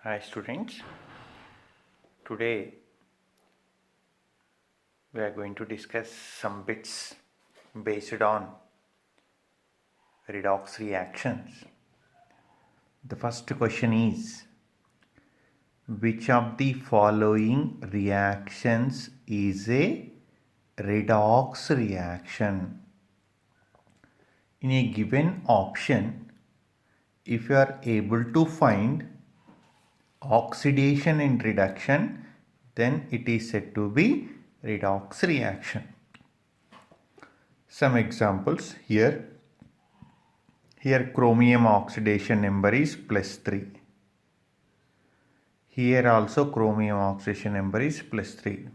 Hi students, today we are going to discuss some bits based on redox reactions. The first question is, which of the following reactions is a redox reaction? In a given option, if you are able to find oxidation and reduction, then it is said to be redox reaction. Some examples here. Here chromium oxidation number is +3. Here also chromium oxidation number is +3,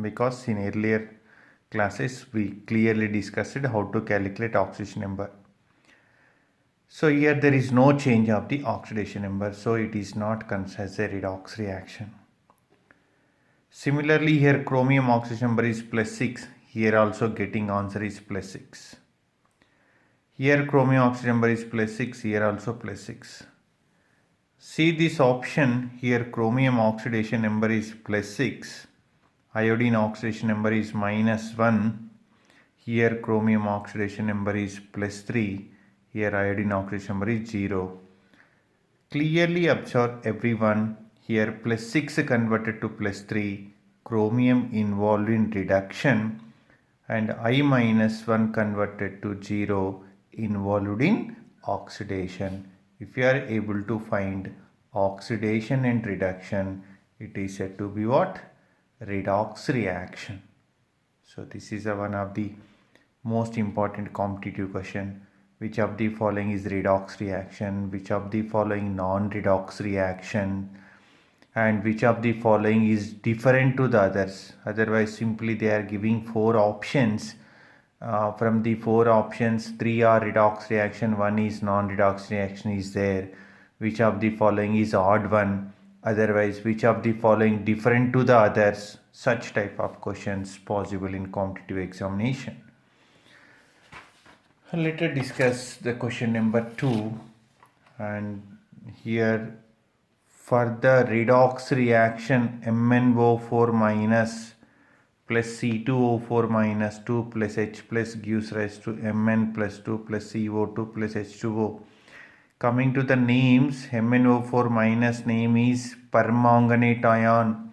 because in earlier classes we clearly discussed how to calculate oxidation number. So here there is no change of the oxidation number, so it is not considered as a redox reaction. Similarly, here chromium oxidation number is +6. Here also getting answer is +6. Here chromium oxidation number is +6. Here also +6. See this option here, chromium oxidation number is +6. Iodine oxidation number is -1. Here chromium oxidation number is +3. Here iodine oxidation number is 0. Clearly observe everyone, here +6 converted to +3, chromium involved in reduction, and I-1 converted to 0 involved in oxidation. If you are able to find oxidation and reduction, it is said to be what? Redox reaction. So this is one of the most important competitive question. Which of the following is redox reaction? Which of the following non-redox reaction? And which of the following is different to the others? Otherwise, simply they are giving 4 options. From the 4 options, 3 are redox reaction, 1 is non-redox reaction is there. Which of the following is odd one? Otherwise, which of the following different to the others? Such type of questions possible in competitive examination. Let us discuss the question number 2. And here, for the redox reaction MnO4 minus plus C2O4 minus 2 plus H plus gives rise to Mn plus 2 plus CO2 plus H2O. Coming to the names, MnO4 minus name is permanganate ion.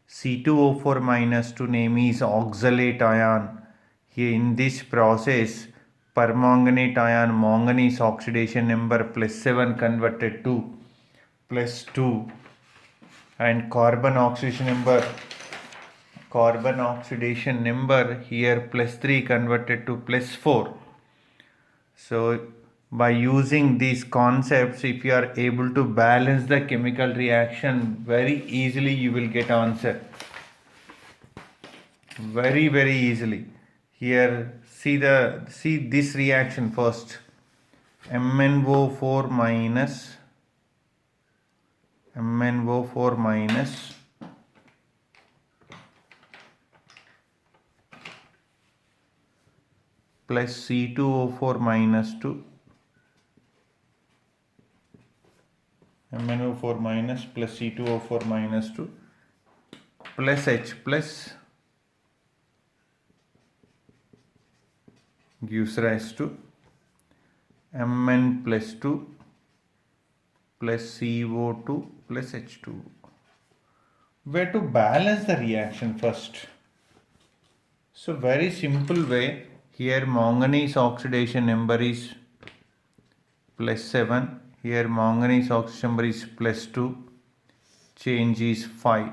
C2O4 minus 2 name is oxalate ion. Here in this process, permanganate ion manganese oxidation number +7 converted to +2, and carbon oxidation number here +3 converted to +4. So by using these concepts, if you are able to balance the chemical reaction, very easily you will get answer. Very easily. Here see this reaction first. MnO4 minus plus C2O4 minus 2, MnO4 minus plus C2O4 minus 2 plus H plus gives rise to Mn plus 2 plus CO2 plus H2. Where to balance the reaction first? So very simple way. Here manganese oxidation number is +7. Here manganese oxidation number is +2. Change is 5.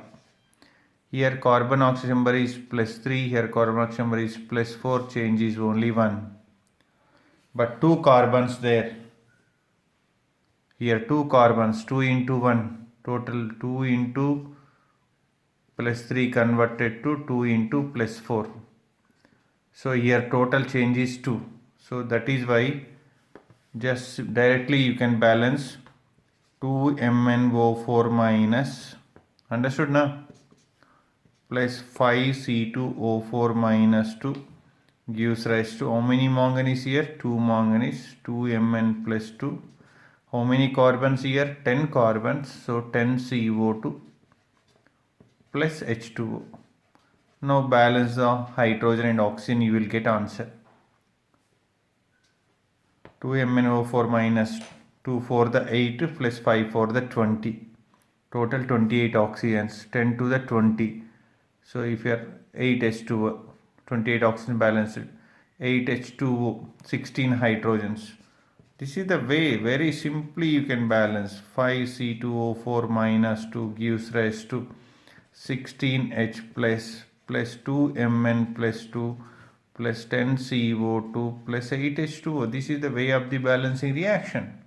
Here carbon oxidation number is +3. Here carbon oxidation number is +4. Change is only 1. But 2 carbons there. Here 2 carbons, 2 into 1. Total 2 into +3 converted to 2 into +4. So here total change is 2. So that is why just directly you can balance 2 MnO4 minus, understood now, plus 5 C2O4 minus 2 gives rise to how many manganese here? 2 manganese, 2 Mn plus 2. How many carbons here? 10 carbons. So 10 CO2 plus H2O. Now balance the hydrogen and oxygen, you will get answer. 2 MnO4 minus 2 for the 8 plus 5 for the 20. Total 28 oxygens, 10 to the 20. So if you are 8 H2O, 28 oxygen balanced, 8 H2O, 16 hydrogens. This is the way, very simply you can balance. 5 C2O4 minus 2 gives rise to 16H plus 2 Mn plus 2 plus 10 CO2 plus 8 H2O. This is the way of the balancing reaction.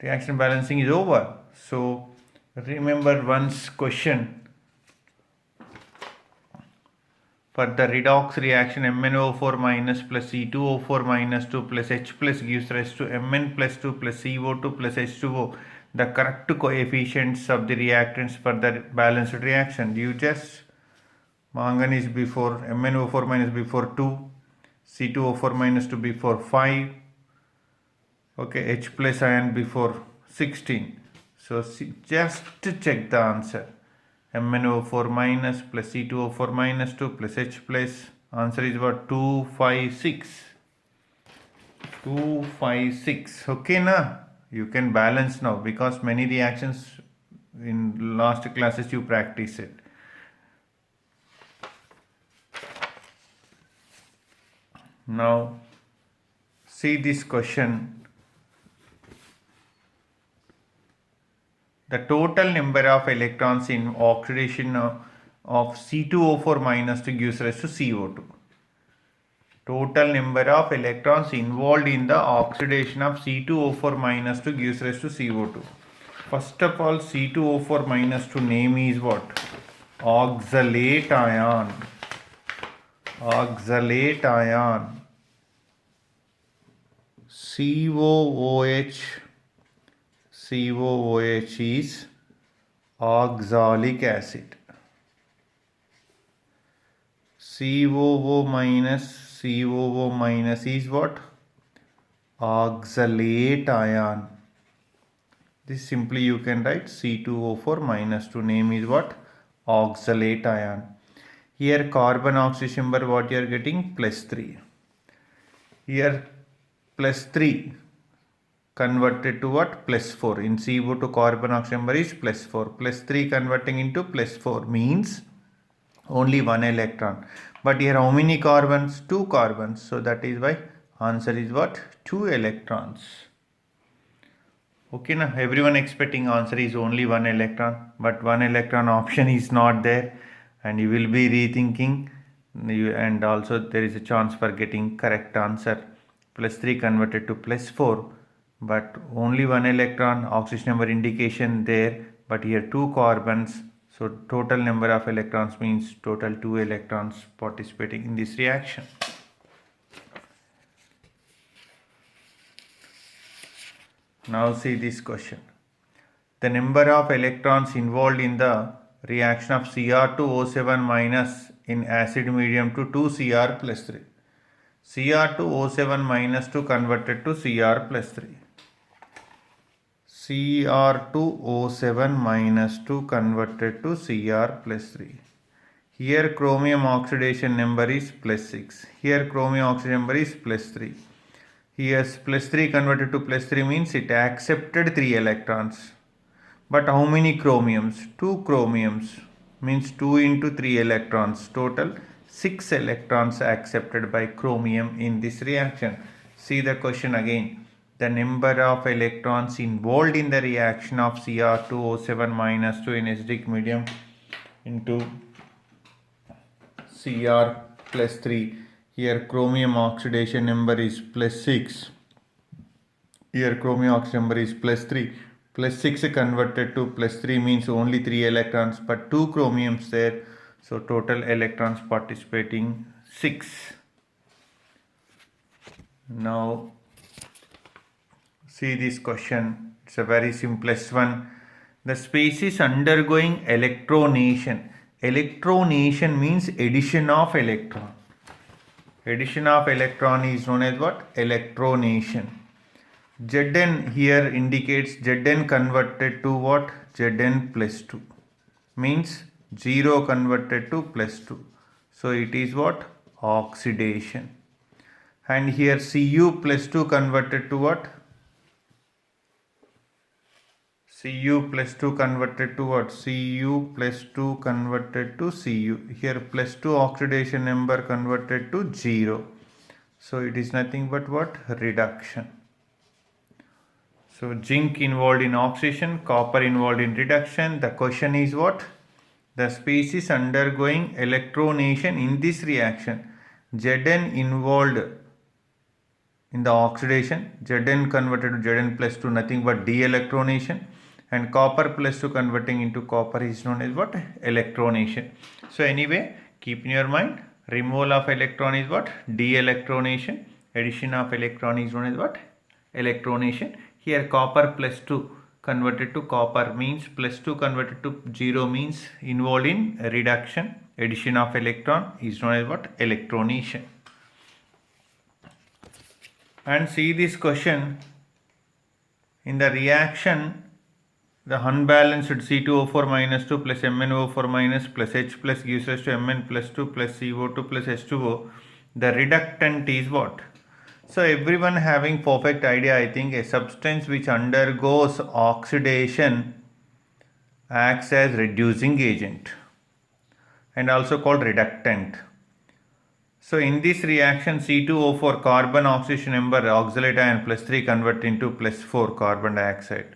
Reaction balancing is over. So remember once question. For the redox reaction, MnO4 minus plus C2O4 minus 2 plus H plus gives rise to Mn plus 2 plus CO2 plus H2O. The correct coefficients of the reactants for the balanced reaction. You just manganese before, MnO4 minus before 2, C2O4 minus 2 before 5, okay, H plus ion before 16. So just check the answer. MnO4 minus plus C2O4 minus 2 plus H plus. Answer is what? 256. 256. Okay, na? You can balance now because many reactions in last classes you practice it. Now see this question. The total number of electrons in oxidation of C2O4 minus 2 gives rise to CO2. Total number of electrons involved in the oxidation of C2O4 minus 2 gives rise to CO2. First of all, C2O4 minus 2 name is what? Oxalate ion. Oxalate ion. COOH is oxalic acid. COO minus is what? Oxalate ion. This simply you can write C2O4 minus 2 name is what? Oxalate ion. Here carbon oxidation number what you are getting? Plus 3. Here plus 3 converted to what? Plus 4. In CO2 carbon oxygen number is plus 4. Plus 3 converting into plus 4 means only 1 electron. But here how many carbons? 2 carbons. So that is why answer is what? 2 electrons. Okay, now everyone expecting answer is only 1 electron. But 1 electron option is not there. And you will be rethinking. And also there is a chance for getting correct answer. Plus 3 converted to plus 4. But only 1 electron, oxidation number indication there, but here 2 carbons, so total number of electrons means total 2 electrons participating in this reaction. Now see this question. The number of electrons involved in the reaction of Cr2O7 minus in acid medium to 2Cr plus 3. Cr2O7 minus 2 converted to Cr plus 3. Cr2O7 minus 2 converted to Cr plus 3. Here chromium oxidation number is plus 6. Here chromium oxidation number is plus 3. Here plus 3 converted to plus 3 means it accepted 3 electrons. But how many chromiums? 2 chromiums means 2 into 3 electrons. Total 6 electrons accepted by chromium in this reaction. See the question again. The number of electrons involved in the reaction of Cr2O7 minus 2 in acidic medium into Cr plus 3. Here chromium oxidation number is plus 6. Here chromium oxidation number is plus 3. Plus 6 converted to plus 3 means only 3 electrons, but 2 chromiums there. So total electrons participating 6. Now see this question. It's a very simplest one. The species undergoing electronation. Electronation means addition of electron. Addition of electron is known as what? Electronation. Zn here indicates Zn converted to what? Zn plus 2. Means 0 converted to plus 2. So it is what? Oxidation. And here Cu plus 2 converted to what? Cu plus 2 converted to what? Cu plus 2 converted to Cu. Here plus 2 oxidation number converted to 0. So it is nothing but what? Reduction. So zinc involved in oxidation, copper involved in reduction. The question is what? The species undergoing electronation in this reaction. Zn involved in the oxidation, Zn converted to Zn plus 2, nothing but de-electronation, and copper plus 2 converting into copper is known as what? Electronation. So anyway, keep in your mind, removal of electron is what? De-electronation. Addition of electron is known as what? Electronation. Here copper plus 2 converted to copper means plus 2 converted to 0 means involved in reduction. Addition of electron is known as what? Electronation. And see this question, in the reaction, the unbalanced C2O4 minus 2 plus MnO4 minus plus H plus gives rise to Mn plus 2 plus CO2 plus H2O. The reductant is what? So everyone having perfect idea, I think a substance which undergoes oxidation acts as reducing agent and also called reductant. So in this reaction, C2O4 carbon oxidation number oxalate ion plus 3 convert into plus 4 carbon dioxide.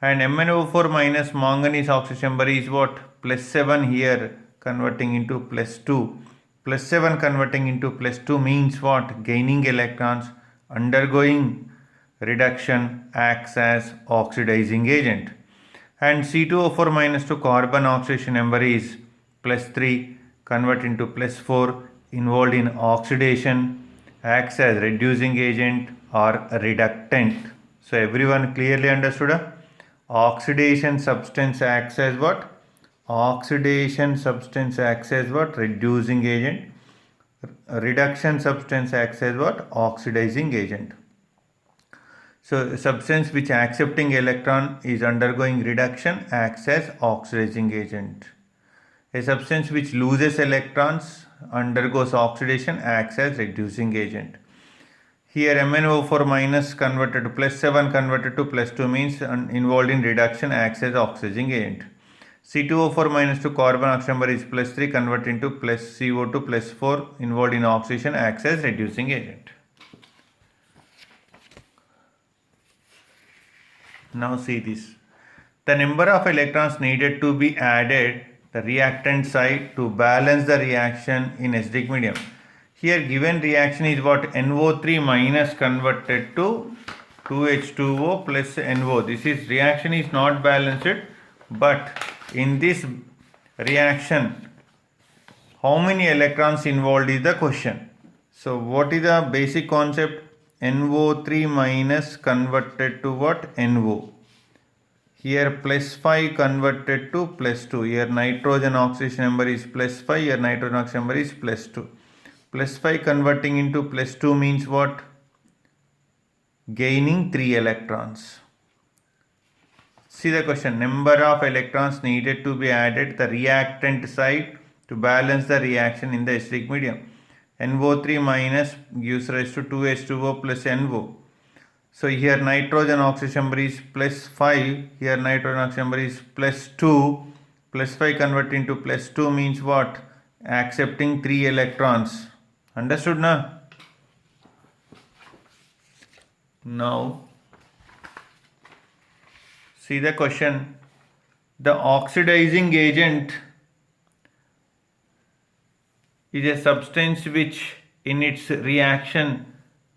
And MnO4 minus manganese oxidation number is what? Plus 7 here converting into plus 2. Plus 7 converting into plus 2 means what? Gaining electrons, undergoing reduction, acts as oxidizing agent. And C2O4 minus 2 carbon oxidation number is plus 3 convert into plus 4, involved in oxidation, acts as reducing agent or reductant. So everyone clearly understood? Oxidation substance acts as what? Oxidation substance acts as what? Reducing agent. Reduction substance acts as what? Oxidizing agent. So substance which accepting electron is undergoing reduction acts as oxidizing agent. A substance which loses electrons undergoes oxidation, acts as reducing agent. Here MnO4 minus converted to plus 7 converted to plus 2 means involved in reduction, acts as oxidizing agent. C2O4 minus 2 carbon oxygen number is plus 3 convert into plus CO2 plus 4 involved in oxidation, acts as reducing agent. Now see this. The number of electrons needed to be added the reactant side to balance the reaction in acidic medium. Here given reaction is what? NO3 minus converted to 2H2O plus NO. This is reaction is not balanced, but in this reaction how many electrons involved is the question. So what is the basic concept? NO3 minus converted to what? NO. Here plus 5 converted to plus 2. Here nitrogen oxidation number is plus 5. Here nitrogen oxidation number is plus 2. Plus 5 converting into plus 2 means what? Gaining 3 electrons. See the question. Number of electrons needed to be added the reactant side to balance the reaction in the acidic medium. NO3 minus gives rise to 2H2O plus NO. So here nitrogen oxidation number is plus 5, here nitrogen oxidation number is plus 2, plus 5 convert into plus 2 means what? Accepting 3 electrons. Understood na? Now, see the question. The oxidizing agent is a substance which in its reaction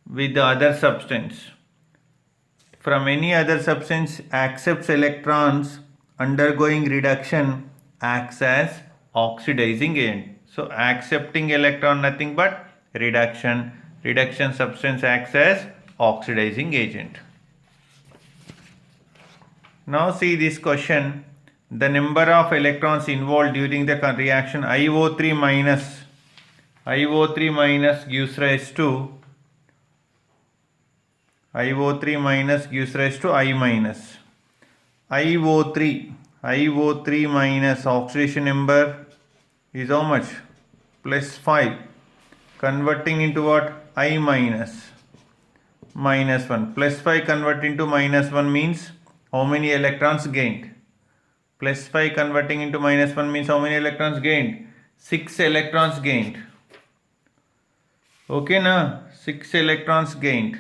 with the other substance from any other substance accepts electrons, undergoing reduction, acts as oxidizing agent. So accepting electron nothing but reduction. Reduction substance acts as oxidizing agent. Now see this question. The number of electrons involved during the reaction IO3 minus gives rise to iO3 minus gives rise to I minus. iO3 minus oxidation number is how much? Plus 5. Converting into what? I minus 1. Plus 5 converting to minus 1 means how many electrons gained? Plus 5 converting into minus 1 means how many electrons gained? 6 electrons gained. Okay na? 6 electrons gained.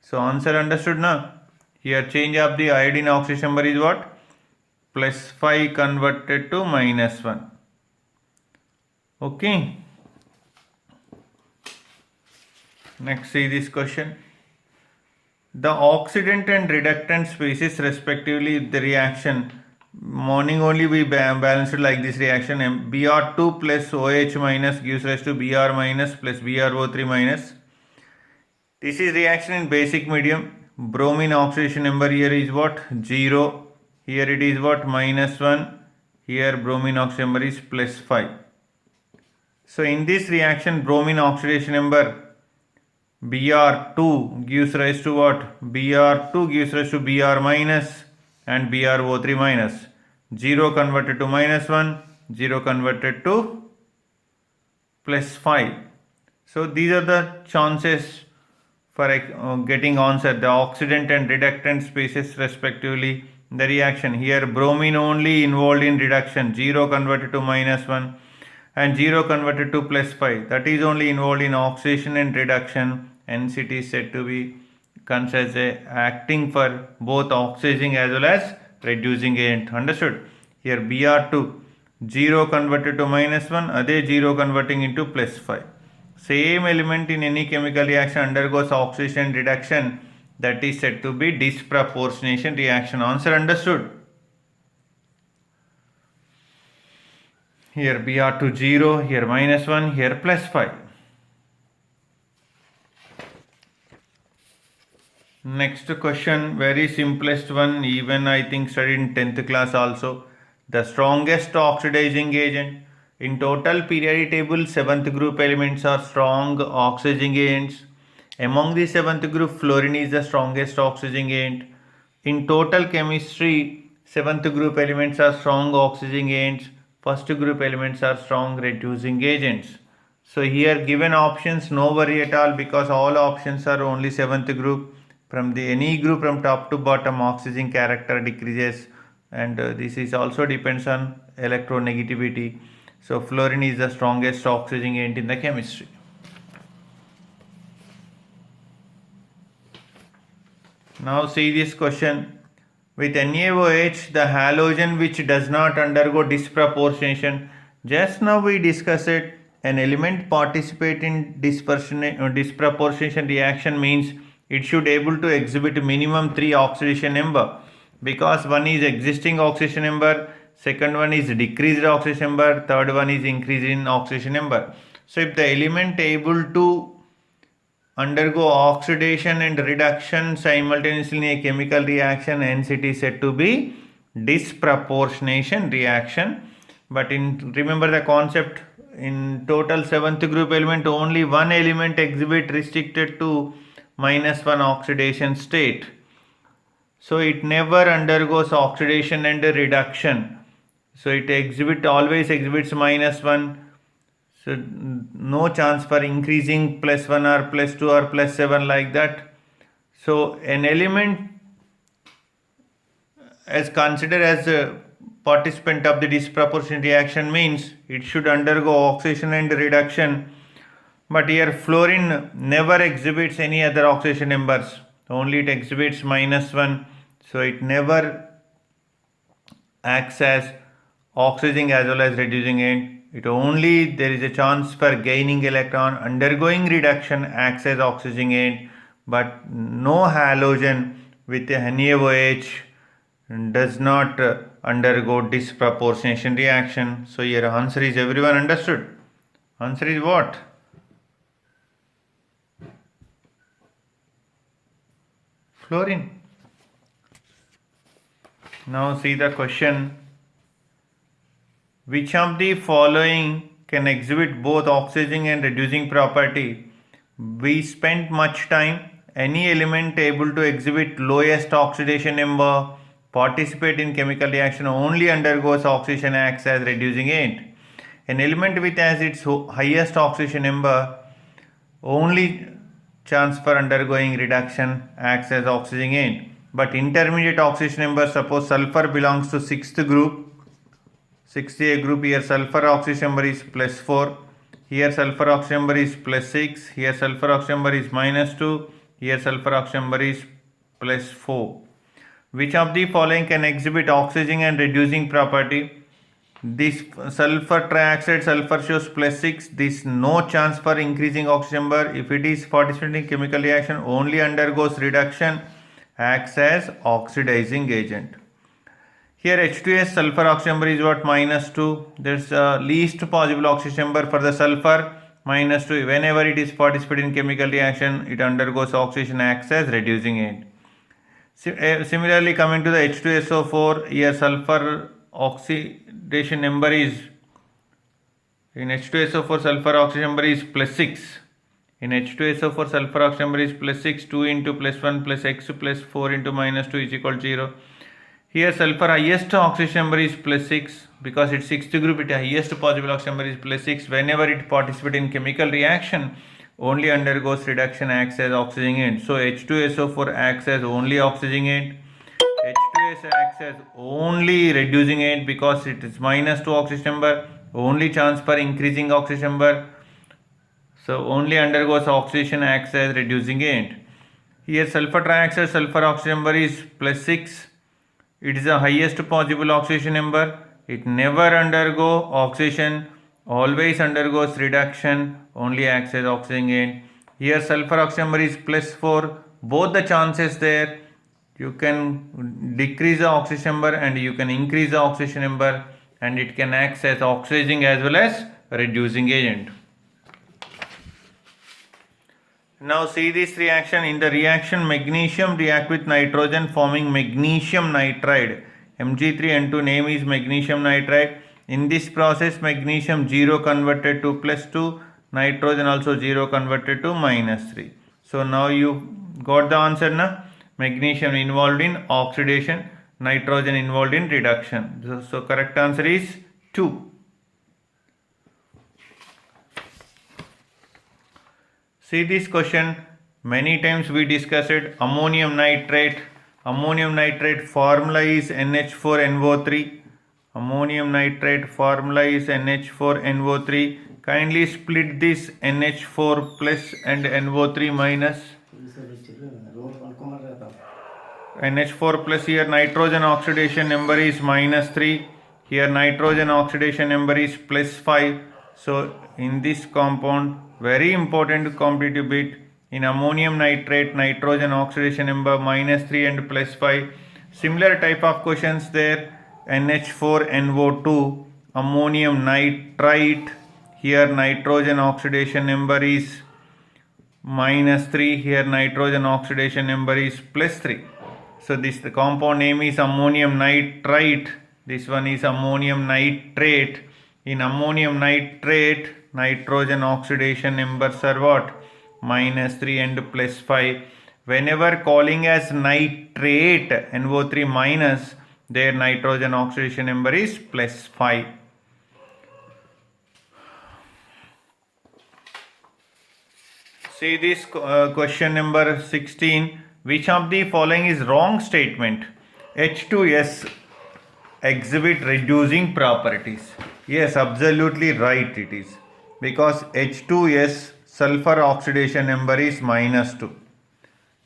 So answer understood na? Here change of the iodine oxidation number is what? Plus 5 converted to minus 1. Okay. Next, see this question. The oxidant and reductant species respectively the reaction. Morning only we balanced like this reaction. Br2 plus OH minus gives rise to Br minus plus BrO3 minus. This is reaction in basic medium. Bromine oxidation number here is what? 0. Here it is what? Minus 1. Here bromine oxidation number is plus 5. So in this reaction bromine oxidation number Br2 gives rise to what? Br2 gives rise to Br minus and BrO3 minus. 0 converted to minus 1, 0 converted to plus 5. So these are the chances for getting answer. The oxidant and reductant species respectively the reaction. Here bromine only involved in reduction, 0 converted to minus 1 and 0 converted to plus 5. That is only involved in oxidation and reduction. Hence it is said to be considered as acting for both oxidizing as well as reducing agent. Understood? Here Br2 0 converted to minus 1, ade 0 converting into plus 5. Same element in any chemical reaction undergoes oxidation and reduction, that is said to be disproportionation reaction. Answer understood? Here Br2 0, here minus 1, here plus 5. Next question, very simplest one, even I think studied in 10th class also. The strongest oxidizing agent. In total periodic table, 7th group elements are strong oxidizing agents. Among the 7th group, fluorine is the strongest oxidizing agent. In total chemistry, 7th group elements are strong oxidizing agents. First group elements are strong reducing agents. So here given options, no worry at all because all options are only 7th group. From the any group from top to bottom, oxidizing character decreases, and this is also depends on electronegativity. So fluorine is the strongest oxidizing agent in the chemistry. Now see this question. With NaOH, the halogen which does not undergo disproportionation. Just now we discussed it. An element participate in disproportionation reaction means it should able to exhibit minimum 3 oxidation number, because one is existing oxidation number, second one is decreased oxidation number, third one is increase in oxidation number. So if the element able to undergo oxidation and reduction simultaneously in a chemical reaction, hence it is said to be disproportionation reaction. But remember the concept, in total 7th group element only one element exhibit restricted to minus 1 oxidation state. So it never undergoes oxidation and reduction. So it always exhibits minus 1. So no chance for increasing plus 1 or plus 2 or plus 7 like that. So an element as considered as a participant of the disproportionate reaction means it should undergo oxidation and reduction. But here fluorine never exhibits any other oxidation numbers, only it exhibits minus 1. So it never acts as oxidizing as well as reducing agent. It only there is a chance for gaining electron, undergoing reduction acts as oxidizing agent, but no halogen with a NaOH does not undergo disproportionation reaction. So your answer is, everyone understood? Answer is what? Fluorine. Now see the question. Which of the following can exhibit both oxidizing and reducing property? We spent much time any element able to exhibit lowest oxidation number, participate in chemical reaction, only undergoes oxidation, acts as reducing agent. An element which has its highest oxidation number, only chance for undergoing reduction, acts as oxidizing agent. But intermediate oxidation number, suppose sulfur belongs to 6th group, 6A group, here sulfur oxidation number is plus 4, here sulfur oxidation number is plus 6, here sulfur oxidation number is minus 2, here sulfur oxidation number is plus 4. Which of the following can exhibit oxidizing and reducing property? This sulfur trioxide, sulfur shows plus 6. This no chance for increasing oxidation number. If it is participating in chemical reaction, only undergoes reduction, acts as oxidizing agent. Here H2S sulfur oxidation number is what? Minus 2. There's least possible oxidation number for the sulfur, minus 2. Whenever it is participating in chemical reaction, it undergoes oxidation, acts as reducing agent. Similarly, coming to the H2SO4, here sulfur oxidation number is, in H2SO4 sulfur oxidation number is plus 6. In H2SO4 sulfur oxidation number is plus 6, 2 into plus 1 plus x plus 4 into minus 2 is equal to 0. Here sulfur highest oxidation number is plus 6, because its 6th group, its highest possible oxidation number is plus 6. Whenever it participates in chemical reaction, only undergoes reduction, acts as oxidizing agent. So H2SO4 acts as only oxidizing agent. H2S acts as only reducing agent because it is minus 2 oxidation number, only chance for increasing oxidation number. So only undergoes oxidation, acts as reducing agent. Here sulfur trioxide, sulfur oxidation number is plus 6. It is the highest possible oxidation number. It never undergo oxidation, always undergoes reduction, only acts as oxidizing agent. Here sulfur oxidation number is plus 4. Both the chances there. You can decrease the oxidation number and you can increase the oxidation number, and it can act as oxidizing as well as reducing agent. Now see this reaction. In the reaction, magnesium react with nitrogen forming magnesium nitride. Mg3N2, name is magnesium nitride. In this process, magnesium 0 converted to plus 2, nitrogen also 0 converted to minus 3. So now you got the answer na? Magnesium involved in oxidation, nitrogen involved in reduction. So correct answer is 2. See this question, many times we discussed it. Ammonium nitrate formula is NH4NO3. Ammonium nitrate formula is NH4NO3. Kindly split this NH4 plus and NO3 minus. NH4 plus, here nitrogen oxidation number is minus 3. Here nitrogen oxidation number is plus 5. So in this compound, very important competitive bit, in ammonium nitrate, nitrogen oxidation number minus 3 and plus 5. Similar type of questions there. NH4NO2, ammonium nitrite, here nitrogen oxidation number is minus 3, here nitrogen oxidation number is plus 3. So this, the compound name is ammonium nitrite, this one is ammonium nitrate. In ammonium nitrate, nitrogen oxidation numbers are what? Minus 3 and plus 5. Whenever calling as nitrate, NO3 minus, their nitrogen oxidation number is plus 5. See this question number 16. Which of the following is wrong statement? H2S exhibit reducing properties. Yes, absolutely right it is. Because H2S sulfur oxidation number is minus 2.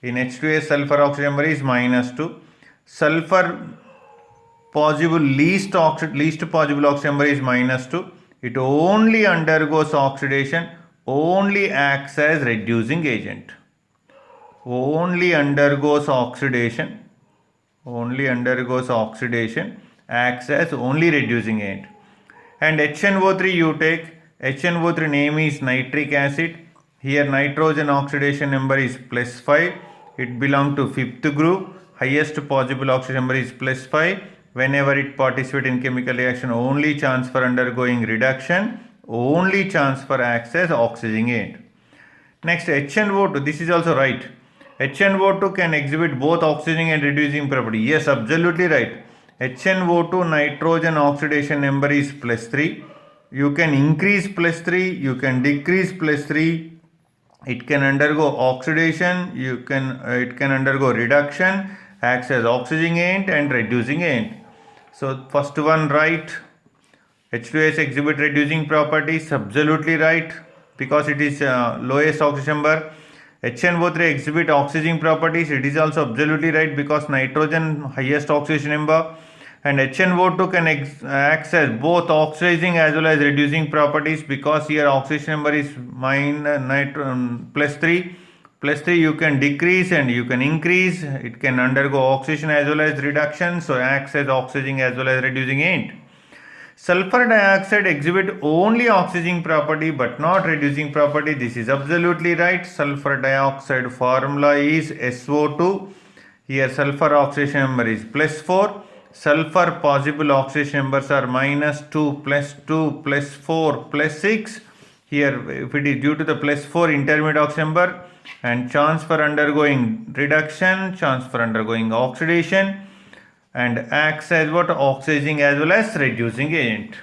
In H2S sulfur oxidation number is minus 2. Sulfur possible least possible oxidation number is minus 2. It only undergoes oxidation, only acts as reducing agent. Only undergoes oxidation, acts as only reducing agent. And HNO3 you take, HNO3 name is nitric acid. Here nitrogen oxidation number is plus 5. It belongs to 5th group. Highest possible oxidation number is plus 5. Whenever it participates in chemical reaction, only chance for undergoing reduction, only chance for acts as oxidizing agent. Next HNO2, this is also right. HNO2 can exhibit both oxidizing and reducing property. Yes, absolutely right. HNO2 nitrogen oxidation number is +3. You can increase +3, you can decrease +3. It can undergo oxidation, it can undergo reduction, acts as oxidizing agent and reducing agent. So first one right. H2S exhibit reducing properties, absolutely right, because it is lowest oxidation number. HNO3 exhibit oxidizing properties, it is also absolutely right because nitrogen highest oxidation number, and HNO2 can act as both oxidizing as well as reducing properties because here oxidation number is +3. +3 you can decrease and you can increase, it can undergo oxidation as well as reduction, so acts as oxidizing as well as reducing agent. Sulfur dioxide exhibit only oxidizing property but not reducing property. This is absolutely right. Sulfur dioxide formula is SO2. Here sulfur oxidation number is +4. Sulfur possible oxidation numbers are -2, +2, +4, +6. Here if it is due to the +4 intermediate oxidation number and chance for undergoing reduction, chance for undergoing oxidation, and acts as what? Oxidizing as well as reducing agent.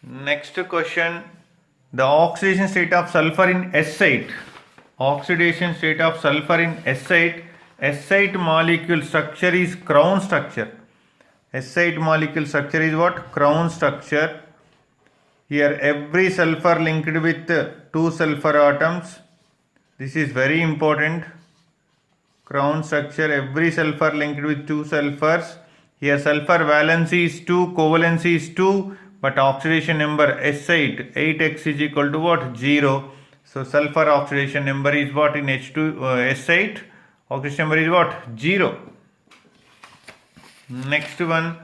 Next question. The oxidation state of sulfur in S8. Oxidation state of sulfur in S8. S8 molecule structure is crown structure. S8 molecule structure is what? Crown structure. Here every sulfur linked with 2 sulfur atoms. This is very important. Crown structure, every sulfur linked with 2 sulfurs. Here sulfur valency is 2, covalency is 2, but oxidation number S8, 8x is equal to what? 0. So sulfur oxidation number is what in S8? Oxidation number is what? 0. Next one.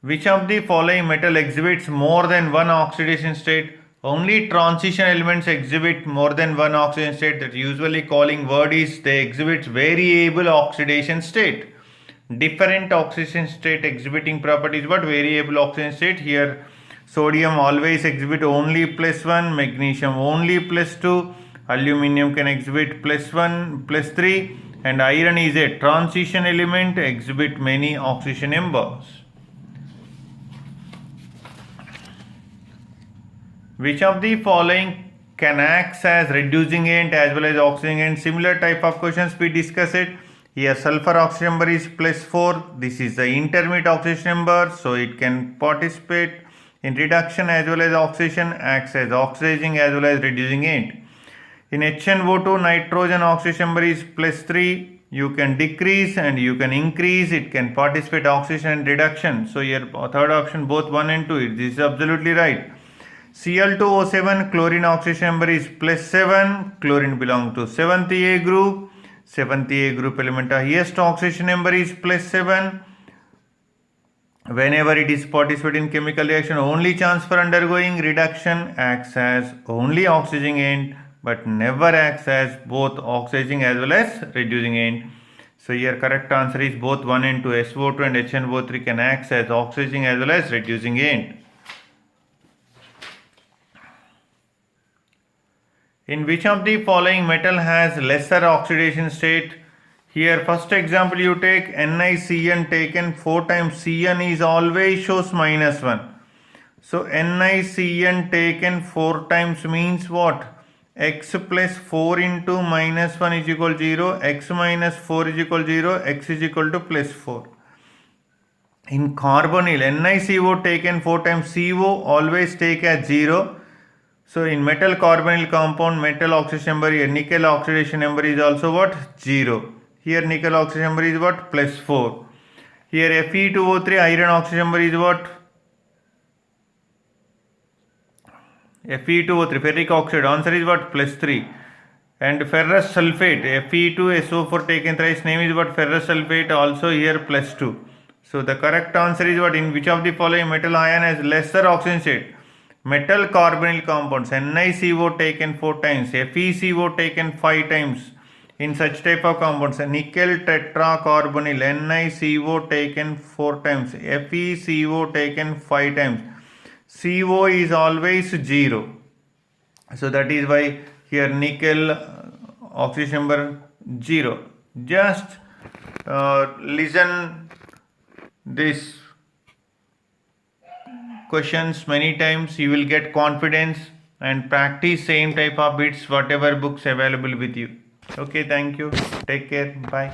Which of the following metal exhibits more than one oxidation state? Only transition elements exhibit more than one oxidation state. That usually calling word is they exhibit variable oxidation state. Different oxidation state exhibiting properties, but variable oxidation state. Here sodium always exhibit only +1, magnesium only +2, aluminum can exhibit +1, +3, and iron is a transition element, exhibit many oxidation numbers. Which of the following can act as reducing agent as well as oxidizing agent? Similar type of questions we discuss it. Here sulfur oxidation number is +4. This is the intermediate oxidation number, so it can participate in reduction as well as oxidation, acts as oxidizing as well as reducing agent. In HNO2 nitrogen oxidation number is +3. You can decrease and you can increase, it can participate oxidation and reduction. So here third option both 1 and 2, this is absolutely right. Cl2O7 chlorine oxidation number is +7. Chlorine belongs to 7th A group. 7th A group element highest oxidation number is +7. Whenever it is participating in chemical reaction, only chance for undergoing reduction, acts as only oxidizing agent but never acts as both oxidizing as well as reducing agent. So here correct answer is both 1 and 2, SO2 and HNO3 can act as oxidizing as well as reducing agent. In which of the following metal has lesser oxidation state? Here first example you take NiCN taken 4 times, Cn is always shows -1. So NiCN taken 4 times means what? X plus 4 into -1 is equal to 0, x minus 4 is equal to 0, x is equal to +4. In carbonyl, NiCO taken 4 times, CO always take as 0. So in metal carbonyl compound, metal oxidation number here, nickel oxidation number is also what? 0. Here nickel oxidation number is what? +4. Here Fe2O3 iron oxidation number is what? Fe2O3 ferric oxide, answer is what? +3. And ferrous sulfate, Fe2SO4 taken thrice, name is what? Ferrous sulfate, also here +2. So the correct answer is what? In which of the following metal ion has lesser oxidation state? Metal carbonyl compounds, NiCO taken 4 times, FeCO taken 5 times. In such type of compounds, nickel tetracarbonyl, NiCO taken 4 times, FeCO taken 5 times. CO is always 0. So that is why here nickel oxygen number 0. Just listen this questions many times, you will get confidence, and practice same type of bits whatever books available with you. Okay, thank you, take care, bye.